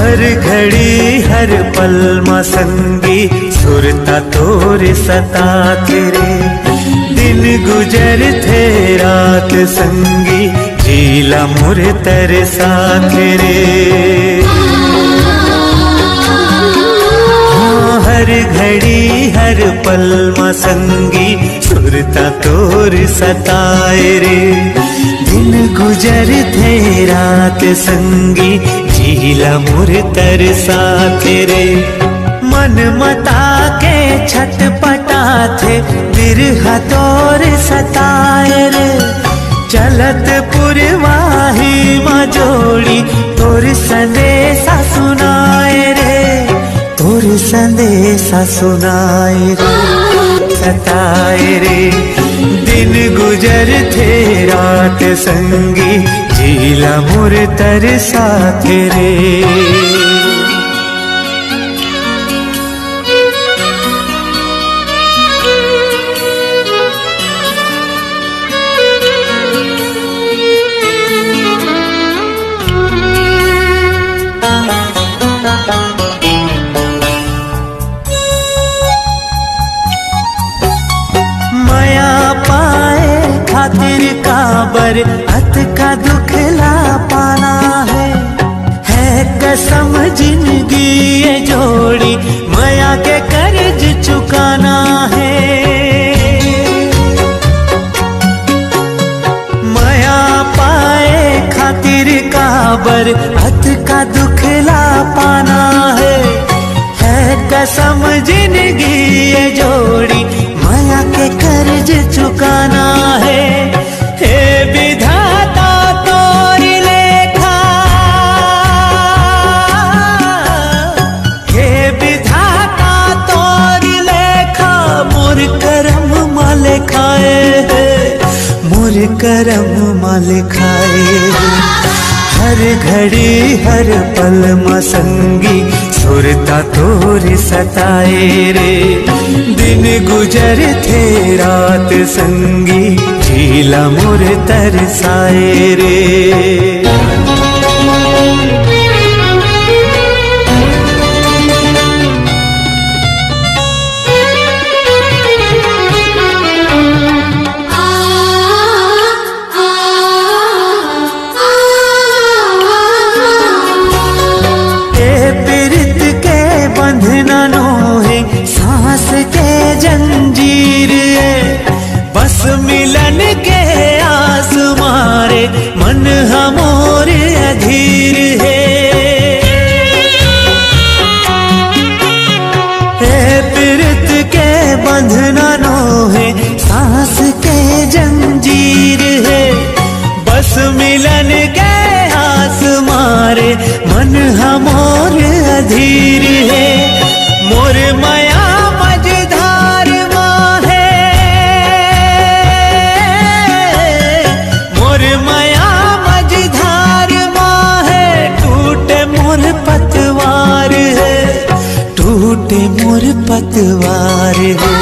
हर घड़ी हर पल मां संगी सुरता तोर सतात रे। दिन गुजर थे रात संगी झीला मोर तरसात रे। हर घड़ी हर पल मां संगी सुरता तोर सताए रे। दिन गुजर थे रात संगी झीला मोर तरसात रे। मन मता के छटपटा थे बिरहा तोर सताए रे। चलत पुरवाही मां जोड़ी तोर संदेशा सुनाए रे। तोर संदेशा सुनाए रे सताए रे। दिन गुजर थे रात संगी झीला मोर तरसात रे। खातिर काबर अत का दुखला पाना है कसम जिंदगी ये जोड़ी माया के कर्ज चुकाना है। माया पाए खातिर काबर अत का दुखला पाना है कसम जिंदगी ये जोड़ी माया के कर्ज चुकाना है। हे विधाता तोरी लेखा, हे विधाता तोरी लेखा मोर करम माले खाए, मोर करम माले खाए। हर घड़ी हर पल मां संगी सुरता तोर सताए रे। दिन गुजर थे रात संगी झीला मोर तरसाए रे। सांस के जंजीर बस मिलन के आस मारे मन हमोर अधीर है। पीरत के बंधना नो है सांस के जंजीर है। बस मिलन के आस मारे मन हमोर अधीर है। मोर माया मझधार माँ है, मोर माया मझधार माँ है। टूटे मोर पतवार है, टूटे मोर पतवार है।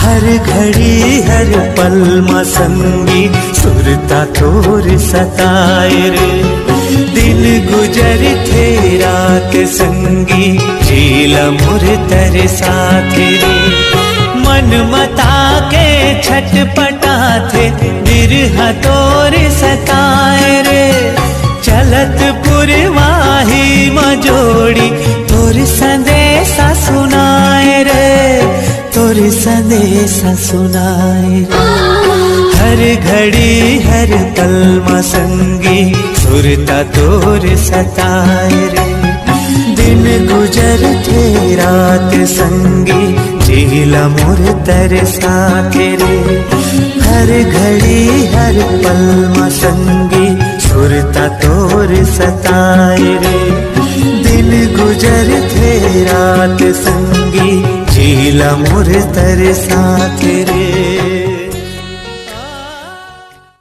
हर घड़ी हर पल मां संगी सुरता तोर सताए रे। दिन गुजर थे रात संगी झीला मोर तरसात रे। मन मता के छटपटा थे बिरहा तोर सताए रे। चलत पुरवाही मां जोड़ी तोर संदेशा सुनाए रे। तोर संदेशा सुनाए रे। हर घड़ी हर पल मां संगी सुरता तोर सताए रे। दिन गुजर थे रात संगी झीला मोर तरसात रे। हर घड़ी हर पल मां संगी सुरता तोर सताए रे। दिन गुजर थे रात संगी झीला मोर तरसात रे।